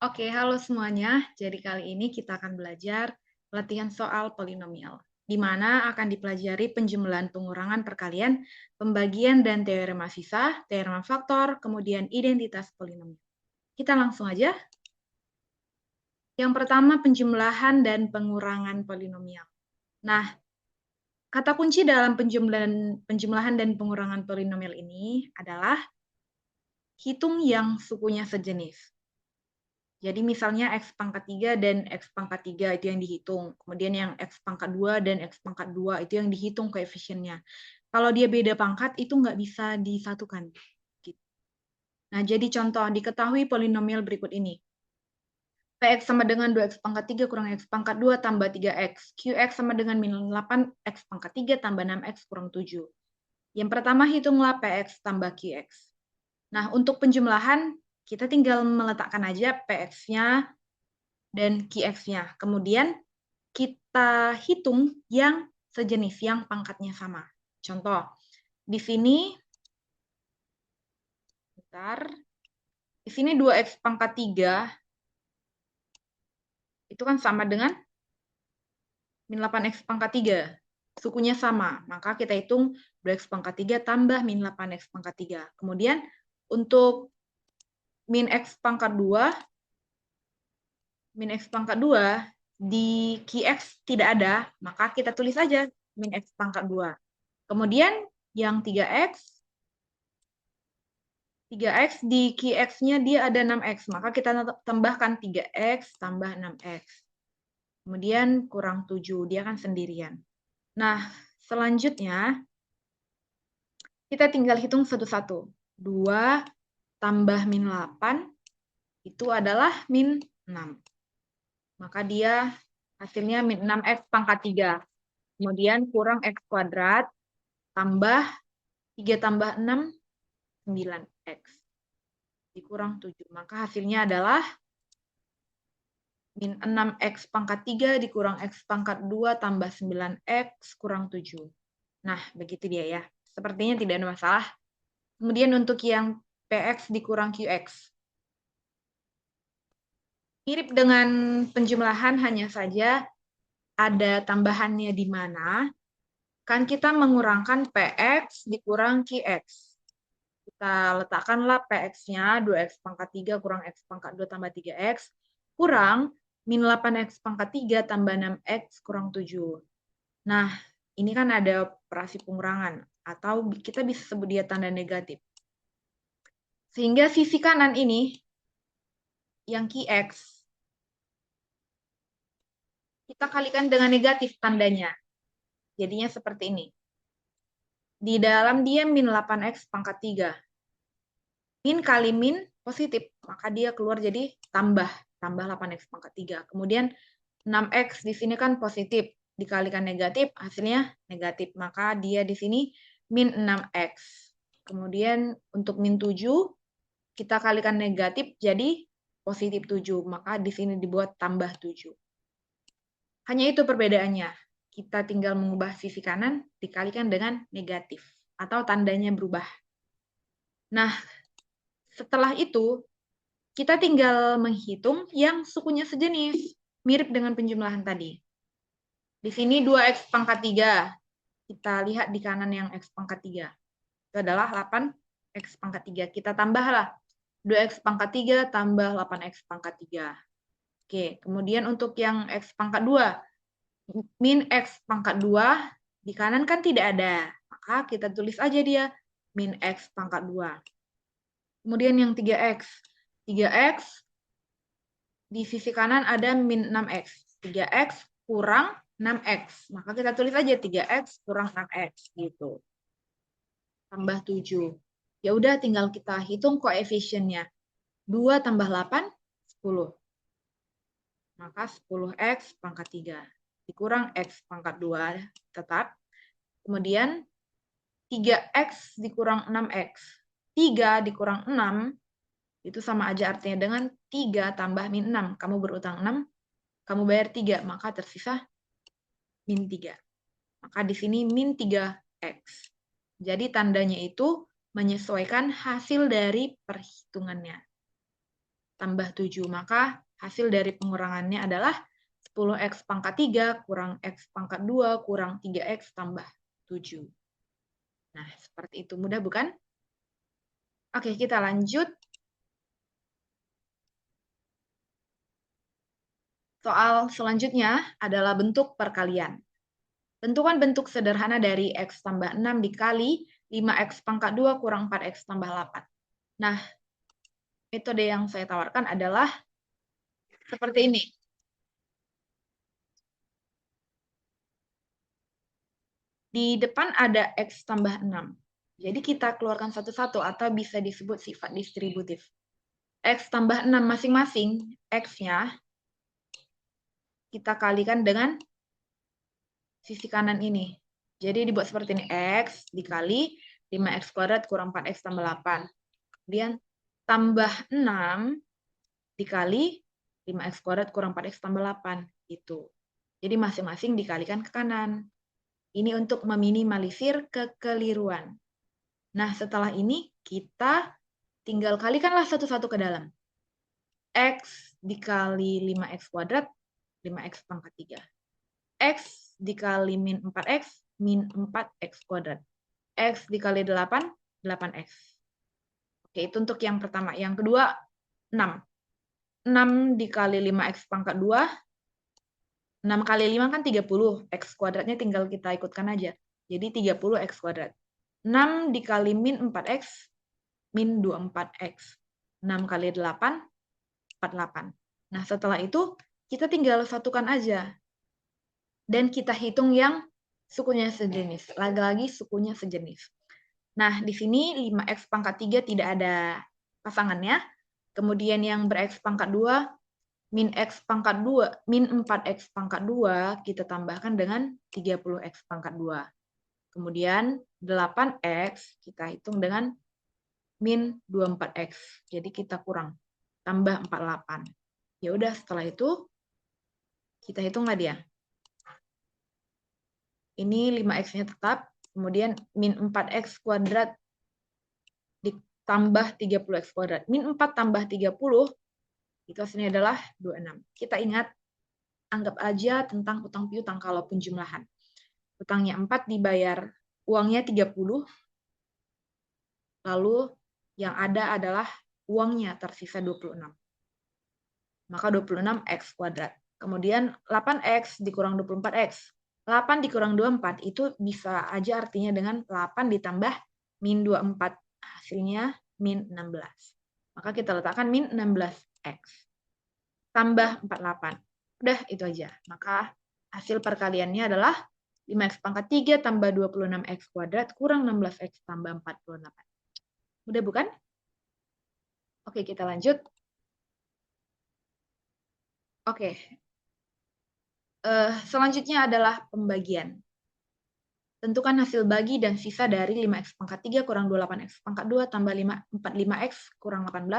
Oke, halo semuanya. Jadi kali ini kita akan belajar latihan soal polinomial, di mana akan dipelajari penjumlahan pengurangan perkalian, pembagian dan teorema sisa, teorema faktor, kemudian identitas polinomial. Kita langsung aja. Yang pertama penjumlahan dan pengurangan polinomial. Nah, kata kunci dalam penjumlahan dan pengurangan polinomial ini adalah hitung yang sukunya sejenis. Jadi misalnya X pangkat 3 dan X pangkat 3 itu yang dihitung. Kemudian yang X pangkat 2 dan X pangkat 2 itu yang dihitung koefisiennya. Kalau dia beda pangkat, itu nggak bisa disatukan. Nah, jadi contoh, diketahui polinomial berikut ini. Px sama dengan 2X pangkat 3 kurang X pangkat 2 tambah 3X. Qx sama dengan min 8X pangkat 3 tambah 6X kurang 7. Yang pertama, hitunglah Px tambah Qx. Nah, untuk penjumlahan, kita tinggal meletakkan aja Px-nya dan Qx-nya. Kemudian kita hitung yang sejenis, yang pangkatnya sama. Contoh, di sini, bentar, di sini 2X pangkat 3, itu kan sama dengan min 8X pangkat 3. Sukunya sama, maka kita hitung 2X pangkat 3 tambah min 8X pangkat 3. Kemudian, untuk min X pangkat 2, min X pangkat 2, di Qx tidak ada, maka kita tulis aja min X pangkat 2. Kemudian yang 3X di Qx-nya dia ada 6X, maka kita tambahkan 3X tambah 6X. Kemudian kurang 7, dia kan sendirian. Nah, selanjutnya kita tinggal hitung satu-satu. 2 tambah min 8 itu adalah min 6. Maka dia hasilnya min 6X pangkat 3. Kemudian kurang X kuadrat tambah 3 tambah 6, 9X. Dikurang 7. Maka hasilnya adalah min 6X pangkat 3 dikurang X pangkat 2 tambah 9X kurang 7. Nah, begitu dia ya. Sepertinya tidak ada masalah. Kemudian untuk yang PX dikurang QX. Mirip dengan penjumlahan, hanya saja ada tambahannya di mana kan kita mengurangkan PX dikurang QX. Kita letakkanlah PX-nya 2X pangkat 3 kurang X pangkat 2 tambah 3X kurang min 8X pangkat 3 tambah 6X kurang 7. Nah, ini kan ada operasi pengurangan, atau kita bisa sebut dia tanda negatif. Sehingga sisi kanan ini, yang QX, kita kalikan dengan negatif tandanya. Jadinya seperti ini. Di dalam dia min 8X pangkat 3. Min kali min positif, maka dia keluar jadi tambah 8X pangkat 3. Kemudian 6X di sini kan positif, dikalikan negatif, hasilnya negatif. Maka dia di sini min 6X. Kemudian untuk min 7, kita kalikan negatif jadi positif 7. Maka di sini dibuat tambah 7. Hanya itu perbedaannya. Kita tinggal mengubah sisi kanan dikalikan dengan negatif. Atau tandanya berubah. Nah, setelah itu, kita tinggal menghitung yang sukunya sejenis. Mirip dengan penjumlahan tadi. Di sini 2X pangkat 3. Kita lihat di kanan yang X pangkat 3. Itu adalah 8X pangkat 3. Kita tambahlah 2X pangkat 3 tambah 8X pangkat 3. Oke, kemudian untuk yang X pangkat 2. Min X pangkat 2, di kanan kan tidak ada. Maka kita tulis aja dia min X pangkat 2. Kemudian yang 3X. 3X di sisi kanan ada min 6X. 3X kurang 6X. Maka kita tulis aja 3X kurang 6X gitu. Tambah 7. Ya udah tinggal kita hitung koefisiennya. 2 tambah 8, 10. Maka 10X pangkat 3. Dikurang X pangkat 2 tetap. Kemudian 3X dikurang 6X. 3 dikurang 6 itu sama aja artinya dengan 3 tambah min 6. Kamu berutang 6, kamu bayar 3, maka tersisa min 3. Maka di sini min 3X. Jadi tandanya itu menyesuaikan hasil dari perhitungannya. tambah 7. Maka hasil dari pengurangannya adalah 10x pangkat 3 kurang x pangkat 2 kurang 3x tambah 7. Nah, seperti itu. Mudah bukan? Oke, kita lanjut. Soal selanjutnya adalah bentuk perkalian. Tentukan bentuk sederhana dari x tambah 6 dikali 5x pangkat 2 kurang 4x tambah 8. Nah, metode yang saya tawarkan adalah seperti ini. Di depan ada x tambah 6. Jadi kita keluarkan satu-satu atau bisa disebut sifat distributif. X tambah 6 masing-masing, x-nya kita kalikan dengan sisi kanan ini. Jadi dibuat seperti ini, x dikali 5x kuadrat kurang 4x tambah 8. Kemudian tambah 6 dikali 5x kuadrat kurang 4x tambah 8. Gitu. Jadi masing-masing dikalikan ke kanan. Ini untuk meminimalisir kekeliruan. Nah, setelah ini kita tinggal kalikanlah satu-satu ke dalam. X dikali 5x kuadrat, 5x pangkat 3. X dikali min 4x, min 4x kuadrat. X dikali 8, 8x. Oke, itu untuk yang pertama. Yang kedua, 6. 6 dikali 5x pangkat 2. 6 kali 5 kan 30. X kuadratnya tinggal kita ikutkan aja. Jadi 30x kuadrat. 6 dikali min 4x, min 24x. 6 kali 8, 48. Nah, setelah itu, kita tinggal satukan aja. Dan kita hitung yang sukunya sejenis. Lagi-lagi sukunya sejenis. Nah, di sini 5x pangkat 3 tidak ada pasangannya. Kemudian yang ber-x pangkat 2, min x pangkat 2, min 4x pangkat 2, kita tambahkan dengan 30x pangkat 2. Kemudian 8x kita hitung dengan min 24x. Jadi kita kurang. Tambah 48. Ya udah, setelah itu kita hitunglah dia. Ini 5x-nya tetap, kemudian min 4x kuadrat ditambah 30x kuadrat. Min 4 tambah 30, itu hasilnya adalah 26. Kita ingat, anggap aja tentang utang piutang kalau penjumlahan. Utangnya 4 dibayar, uangnya 30, lalu yang ada adalah uangnya tersisa 26. Maka 26x kuadrat. Kemudian 8x dikurang 24x. 8 dikurang 24 itu bisa aja artinya dengan 8 ditambah min 24. Hasilnya min 16. Maka kita letakkan min 16x. Tambah 48. Udah, itu aja. Maka hasil perkaliannya adalah 5x pangkat 3 tambah 26x kuadrat kurang 16x tambah 48. Udah bukan? Oke, kita lanjut. Oke. Selanjutnya adalah pembagian. Tentukan hasil bagi dan sisa dari 5x pangkat 3 kurang 28x pangkat 2 tambah 45x kurang 18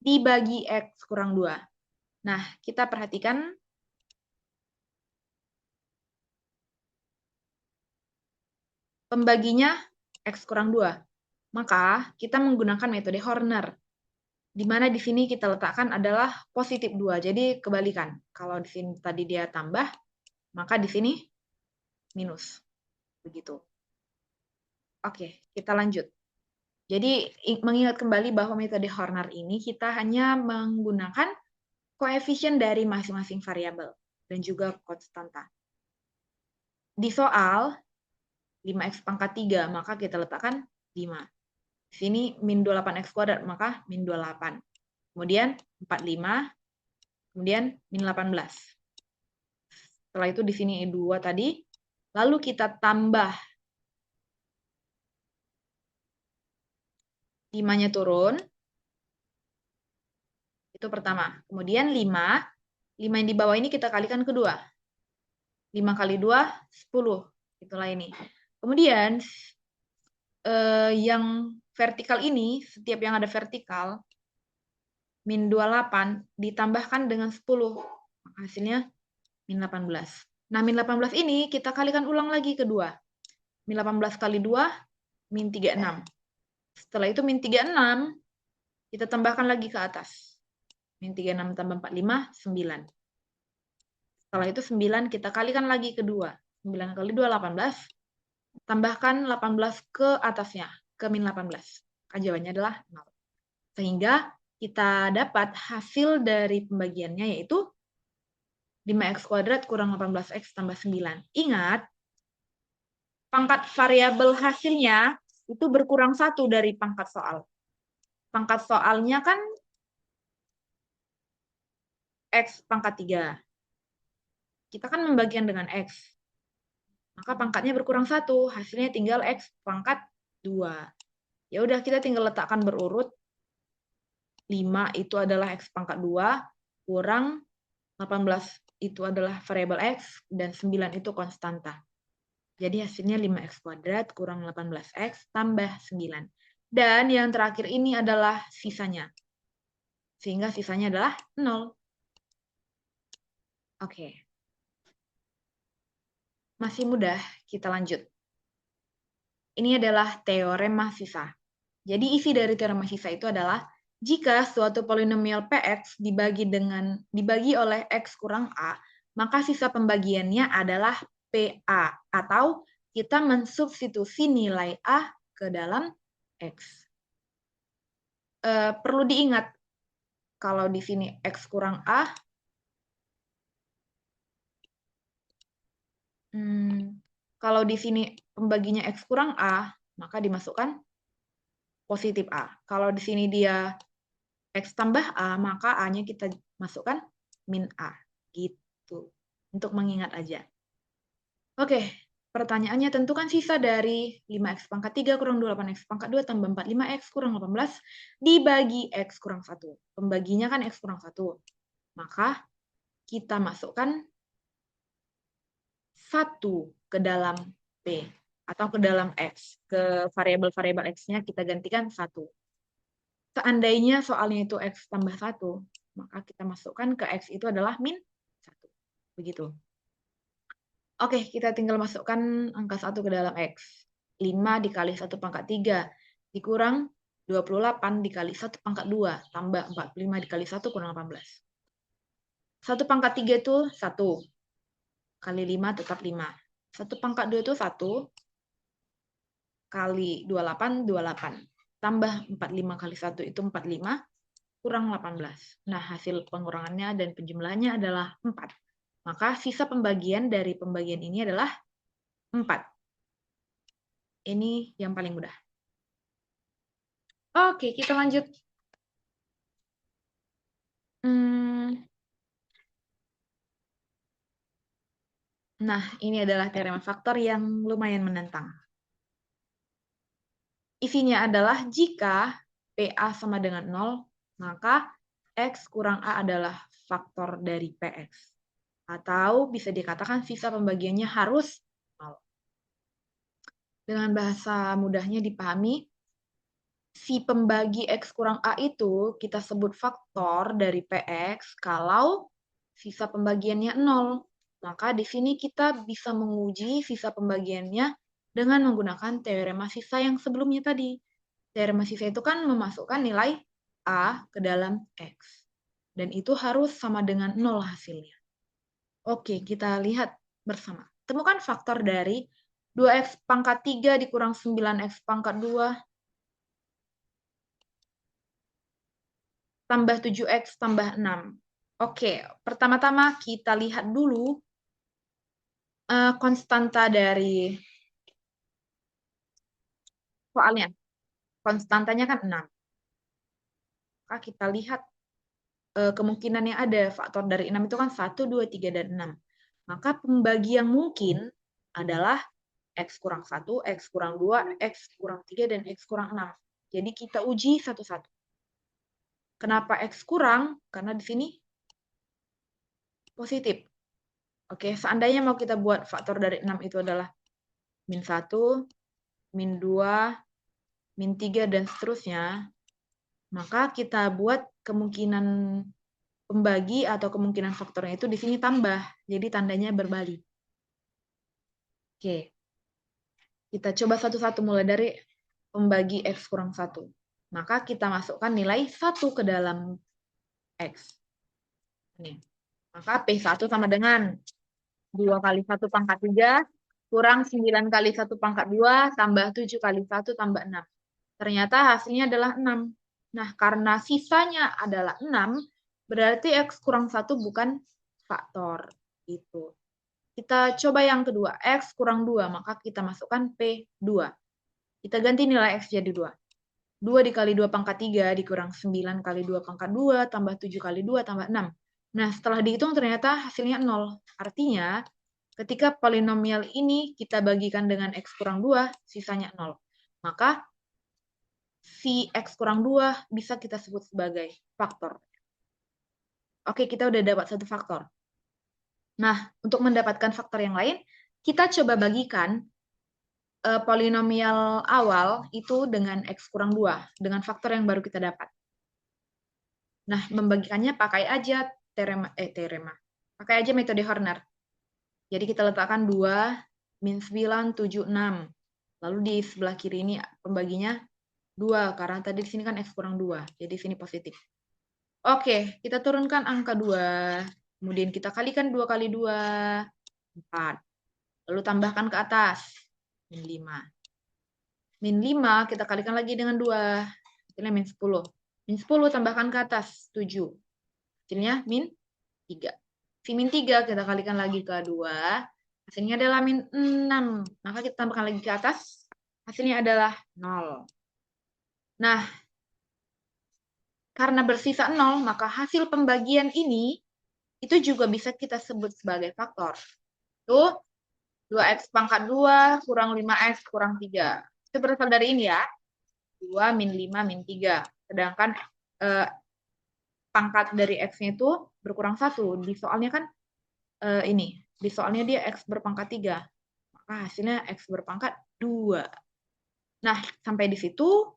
dibagi x kurang 2. Nah, kita perhatikan pembaginya x kurang 2. Maka kita menggunakan metode Horner. Di mana di sini kita letakkan adalah positif 2. Jadi kebalikan. Kalau di sini tadi dia tambah, maka di sini minus. Begitu. Oke, kita lanjut. Jadi mengingat kembali bahwa metode Horner ini kita hanya menggunakan koefisien dari masing-masing variabel dan juga konstanta. Di soal 5x pangkat 3, maka kita letakkan 5. Di sini min 28x kuadrat, maka min 28. Kemudian 45, kemudian min 18. Setelah itu di sini 2 tadi. Lalu kita tambah 5-nya turun. Itu pertama. Kemudian 5. 5 yang di bawah ini kita kalikan kedua. 5 kali 2, 10. Itulah ini. Kemudian yang vertikal ini, setiap yang ada vertikal, min 28 ditambahkan dengan 10. Maka hasilnya min 18. Nah, min 18 ini kita kalikan ulang lagi kedua. Min 18 kali 2, min 36. Setelah itu min 36, kita tambahkan lagi ke atas. Min 36 tambah 45, 9. Setelah itu 9 kita kalikan lagi ke 2. 9 kali 2, 18. Tambahkan 18 ke atasnya, ke min 18. Maka jawabannya adalah 0. Sehingga kita dapat hasil dari pembagiannya yaitu 5x kuadrat kurang 18x tambah 9. Ingat, pangkat variabel hasilnya itu berkurang 1 dari pangkat soal. Pangkat soalnya kan X pangkat 3. Kita kan membagian dengan X. Maka pangkatnya berkurang 1. Hasilnya tinggal X pangkat 2. Ya udah, kita tinggal letakkan berurut. 5 itu adalah X pangkat 2, kurang 18 itu adalah variabel X, dan 9 itu konstanta. Jadi hasilnya 5x kuadrat kurang 18x tambah 9. Dan yang terakhir ini adalah sisanya. Sehingga sisanya adalah 0. Oke. Masih mudah, kita lanjut. Ini adalah teorema sisa. Jadi isi dari teorema sisa itu adalah jika suatu polinomial Px dibagi oleh X kurang A, maka sisa pembagiannya adalah PA, atau kita mensubstitusi nilai A ke dalam X. Perlu diingat, kalau di sini X kurang A, kalau di sini pembaginya X kurang A, maka dimasukkan positif A. Kalau di sini dia X tambah A, maka A-nya kita masukkan min A. Gitu. Untuk mengingat aja. Oke, pertanyaannya tentukan sisa dari 5x pangkat 3 kurang 28x pangkat 2 tambah 45x kurang 18 dibagi x kurang 1. Pembaginya kan x kurang 1. Maka kita masukkan 1 ke dalam P atau ke dalam X. Ke variabel-variabel X-nya kita gantikan 1. Seandainya soalnya itu X tambah 1, maka kita masukkan ke X itu adalah min 1. Begitu. Oke, kita tinggal masukkan angka 1 ke dalam X. 5 dikali 1 pangkat 3 dikurang 28 dikali 1 pangkat 2 tambah 45 dikali 1 kurang 18. 1 pangkat 3 itu 1. Kali 5 tetap 5. 1 pangkat 2 itu 1. Kali 28, 28. Tambah 45 kali 1 itu 45. Kurang 18. Nah, hasil pengurangannya dan penjumlahannya adalah 4. Maka sisa pembagian dari pembagian ini adalah 4. Ini yang paling mudah. Oke, kita lanjut. Nah, ini adalah teorema faktor yang lumayan menantang. Isinya adalah jika PA sama dengan 0, maka X kurang A adalah faktor dari PX. Atau bisa dikatakan sisa pembagiannya harus 0. Dengan bahasa mudahnya dipahami, si pembagi X kurang A itu kita sebut faktor dari PX kalau sisa pembagiannya 0. Maka di sini kita bisa menguji sisa pembagiannya dengan menggunakan teorema sisa yang sebelumnya tadi. Teorema sisa itu kan memasukkan nilai A ke dalam X. Dan itu harus sama dengan 0 hasilnya. Oke, kita lihat bersama. Temukan faktor dari 2x pangkat 3 dikurang 9x pangkat 2 tambah 7x tambah 6. Oke, pertama-tama kita lihat dulu konstanta dari soalnya. Konstantanya kan 6. Maka kita lihat kemungkinan yang ada. Faktor dari 6 itu kan 1, 2, 3, dan 6. Maka pembagi yang mungkin adalah X kurang 1, X kurang 2, X kurang 3, dan X kurang 6. Jadi kita uji satu-satu. Kenapa X kurang? Karena di sini positif. Oke, seandainya mau kita buat faktor dari 6 itu adalah min 1, min 2, min 3, dan seterusnya, maka kita buat kemungkinan pembagi atau kemungkinan faktornya itu di sini tambah. Jadi tandanya berbalik. Oke. Kita coba satu-satu mulai dari pembagi X kurang 1. Maka kita masukkan nilai 1 ke dalam X. Ini. Maka P1 sama dengan 2 kali 1 pangkat 3 kurang 9 kali 1 pangkat 2 tambah 7 kali 1 tambah 6. Ternyata hasilnya adalah 6. Nah, karena sisanya adalah 6, berarti X kurang 1 bukan faktor. Gitu. Kita coba yang kedua, X kurang 2, maka kita masukkan P2. Kita ganti nilai X jadi 2. 2 dikali 2 pangkat 3 dikurang 9 kali 2 pangkat 2 tambah 7 kali 2 tambah 6. Nah, setelah dihitung ternyata hasilnya 0. Artinya, ketika polinomial ini kita bagikan dengan X kurang 2, sisanya 0. Maka, si X kurang 2 bisa kita sebut sebagai faktor. Oke, kita udah dapat satu faktor. Nah, untuk mendapatkan faktor yang lain, kita coba bagikan polinomial awal itu dengan X kurang 2, dengan faktor yang baru kita dapat. Nah, membagikannya pakai aja teorema. Pakai aja metode Horner. Jadi kita letakkan 2, min 9, 7, 6. Lalu di sebelah kiri ini pembaginya 2, karena tadi di sini kan X kurang 2. Jadi sini positif. Oke, kita turunkan angka 2. Kemudian kita kalikan 2 kali 2, 4. Lalu tambahkan ke atas, min 5. Min 5 kita kalikan lagi dengan 2. Hasilnya min 10. Min 10 tambahkan ke atas, 7. Hasilnya min 3. Si min 3 kita kalikan lagi ke 2. Hasilnya adalah min 6. Maka kita tambahkan lagi ke atas. Hasilnya adalah 0. Nah, karena bersisa 0, maka hasil pembagian ini itu juga bisa kita sebut sebagai faktor. Itu 2x pangkat 2 kurang 5x kurang 3. Itu berasal dari ini ya. 2 min 5 min 3. Sedangkan pangkat dari x-nya itu berkurang 1. Di soalnya kan ini. Di soalnya dia x berpangkat 3. Maka hasilnya x berpangkat 2. Nah, sampai di situ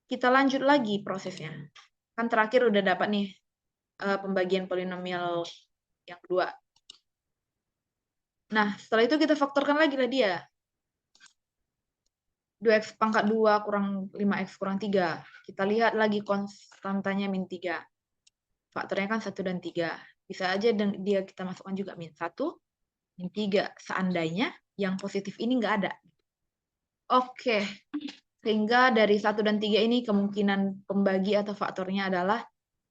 kita lanjut lagi prosesnya. Kan terakhir udah dapat nih pembagian polinomial yang kedua. Nah, setelah itu kita faktorkan lagi lah dia. 2x pangkat 2 kurang 5x kurang 3. Kita lihat lagi konstantanya min 3. Faktornya kan 1 dan 3. Bisa aja dia kita masukkan juga min 1, min 3. Seandainya yang positif ini nggak ada. Oke. Sehingga dari 1 dan 3 ini kemungkinan pembagi atau faktornya adalah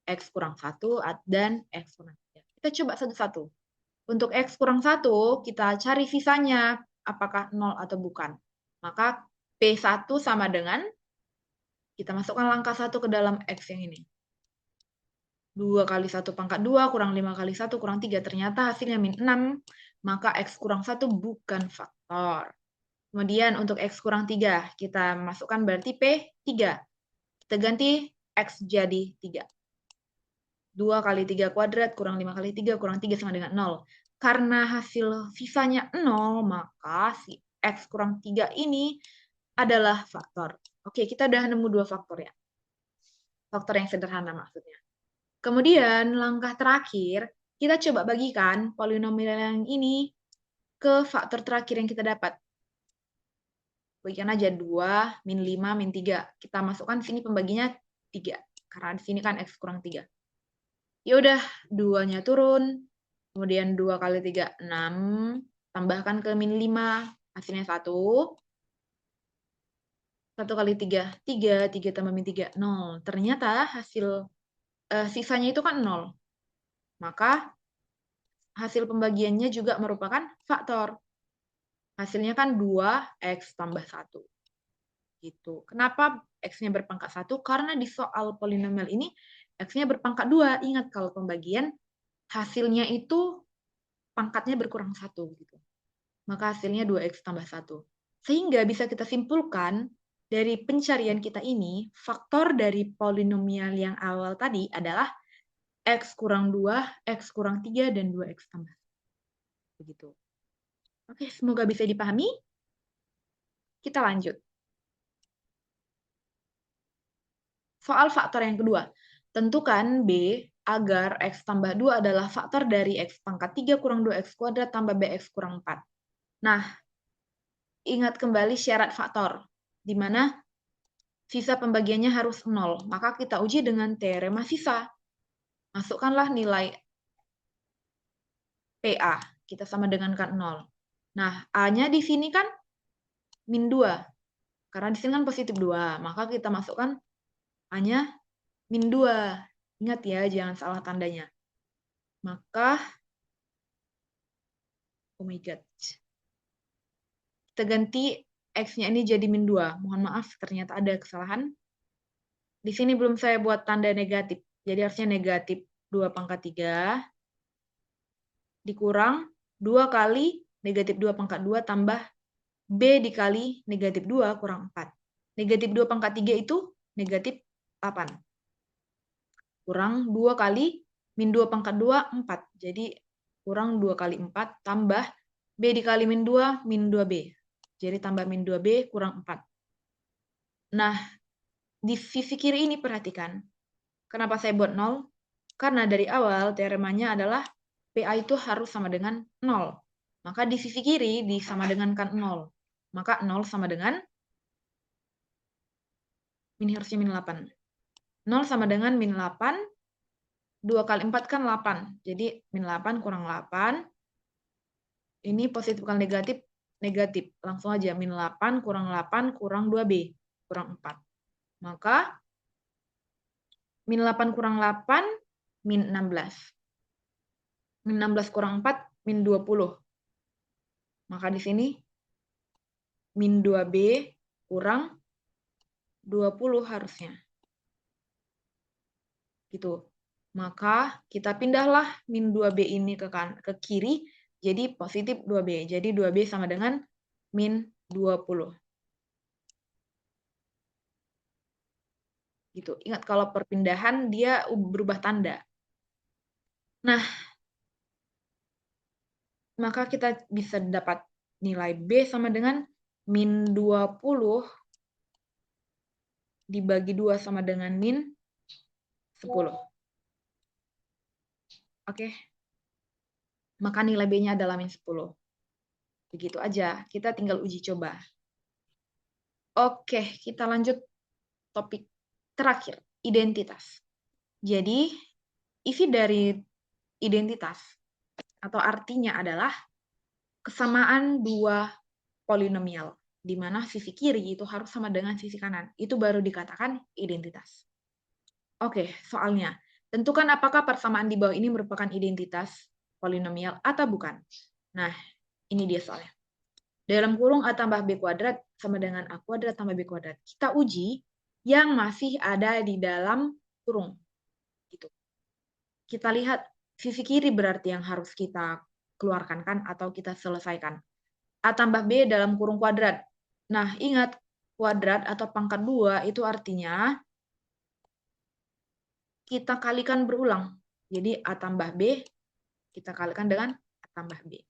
X kurang 1 dan X kurang 3. Kita coba satu-satu. Untuk X kurang 1, kita cari sisanya apakah 0 atau bukan. Maka P1 sama dengan, kita masukkan langkah 1 ke dalam X yang ini. 2 kali 1 pangkat 2 kurang 5 kali 1 kurang 3. Ternyata hasilnya min 6, maka X kurang 1 bukan faktor. Kemudian untuk X kurang 3, kita masukkan berarti P3. Kita ganti X jadi 3. 2 kali 3 kuadrat kurang 5 kali 3 kurang 3 sama dengan 0. Karena hasil sisanya 0, maka si X kurang 3 ini adalah faktor. Oke, kita udah nemu 2 faktor ya. Faktor yang sederhana maksudnya. Kemudian langkah terakhir, kita coba bagikan polinomial yang ini ke faktor terakhir yang kita dapat. Bagikan aja 2, min 5, min 3. Kita masukkan sini pembaginya 3. Karena di sini kan X kurang 3. Ya udah, 2-nya turun. Kemudian 2 kali 3, 6. Tambahkan ke min 5. Hasilnya 1. 1 kali 3, 3. 3 tambah min 3, 0. Ternyata hasil sisanya itu kan 0. Maka hasil pembagiannya juga merupakan faktor. Hasilnya kan 2x tambah 1. Gitu. Kenapa x-nya berpangkat 1? Karena di soal polinomial ini x-nya berpangkat 2. Ingat kalau pembagian hasilnya itu pangkatnya berkurang 1 gitu. Maka hasilnya 2x tambah 1. Sehingga bisa kita simpulkan dari pencarian kita ini, faktor dari polinomial yang awal tadi adalah x kurang 2, x kurang 3, dan 2x tambah 1. Begitu. Oke, semoga bisa dipahami. Kita lanjut. Soal faktor yang kedua. Tentukan B agar x tambah 2 adalah faktor dari x pangkat 3 kurang 2x kuadrat tambah bx kurang 4. Nah, ingat kembali syarat faktor, di mana sisa pembagiannya harus 0. Maka kita uji dengan teorema sisa. Masukkanlah nilai PA. Kita sama dengan kan 0. Nah, A-nya di sini kan min 2. Karena di sini kan positif 2. Maka kita masukkan A-nya min 2. Ingat ya, jangan salah tandanya. Maka, oh my god. Kita ganti X-nya ini jadi min 2. Mohon maaf, ternyata ada kesalahan. Di sini belum saya buat tanda negatif. Jadi harusnya negatif 2 pangkat 3 dikurang 2 kali negatif 2 pangkat 2 tambah B dikali negatif 2 kurang 4. Negatif 2 pangkat 3 itu negatif 8. Kurang 2 kali min 2 pangkat 2, 4. Jadi kurang 2 kali 4 tambah B dikali min 2, min 2B. Jadi tambah min 2B kurang 4. Nah, di sisi kiri ini perhatikan. Kenapa saya buat 0? Karena dari awal teoremanya adalah PA itu harus sama dengan 0. Maka di sisi kiri disama dengankan 0. Maka 0 sama dengan min harusnya min 8. 0 sama dengan min 8. 2 kali 4 kan 8. Jadi min 8 kurang 8. Ini positif kali negatif, negatif. Langsung aja min 8 kurang 2B. Kurang 4. Maka min 8 kurang 8, min 16. Min 16 kurang 4, min 20. Maka di sini min 2B kurang 20 harusnya. Gitu. Maka kita pindahlah min 2B ini ke kiri, jadi positif 2B. Jadi 2B sama dengan min 20. Gitu. Ingat kalau perpindahan dia berubah tanda. Nah, maka kita bisa dapat nilai B sama dengan min 20 dibagi 2 sama dengan min 10. Oke. Maka nilai B-nya adalah min 10. Begitu aja. Kita tinggal uji coba. Oke, kita lanjut topik terakhir, identitas. Jadi, isi dari identitas atau artinya adalah kesamaan dua polinomial, di mana sisi kiri itu harus sama dengan sisi kanan. Itu baru dikatakan identitas. Oke, soalnya. Tentukan apakah persamaan di bawah ini merupakan identitas polinomial atau bukan. Nah, ini dia soalnya. Dalam kurung A tambah B kuadrat sama dengan A kuadrat tambah B kuadrat. Kita uji yang masih ada di dalam kurung. Gitu. Kita lihat sisi kiri berarti yang harus kita keluarkan kan atau kita selesaikan. A tambah B dalam kurung kuadrat. Nah, ingat kuadrat atau pangkat 2 itu artinya kita kalikan berulang. Jadi A tambah B kita kalikan dengan A tambah B.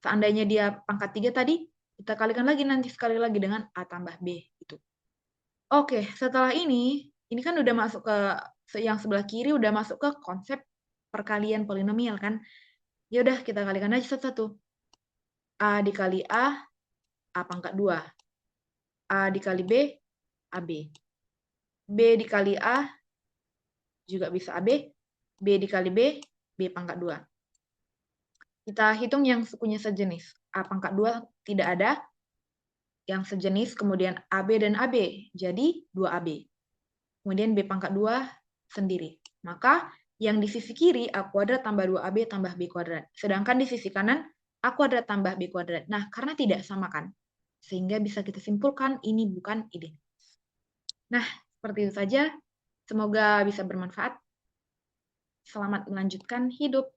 Seandainya dia pangkat 3 tadi, kita kalikan lagi nanti sekali lagi dengan A tambah B. Gitu. Oke, setelah ini kan udah masuk ke yang sebelah kiri, udah masuk ke konsep perkalian polinomial kan. Ya udah kita kalikan aja satu-satu. A dikali A pangkat 2. A dikali B, AB. B dikali A, juga bisa AB. B dikali B, B pangkat 2. Kita hitung yang sukunya sejenis. A pangkat 2 tidak ada. Yang sejenis, kemudian AB dan AB. Jadi 2AB. Kemudian B pangkat 2 sendiri. Maka yang di sisi kiri A kuadrat tambah 2AB tambah B kuadrat. Sedangkan di sisi kanan A kuadrat tambah B kuadrat. Nah, karena tidak sama kan, sehingga bisa kita simpulkan ini bukan identitas. Nah, seperti itu saja. Semoga bisa bermanfaat. Selamat melanjutkan hidup.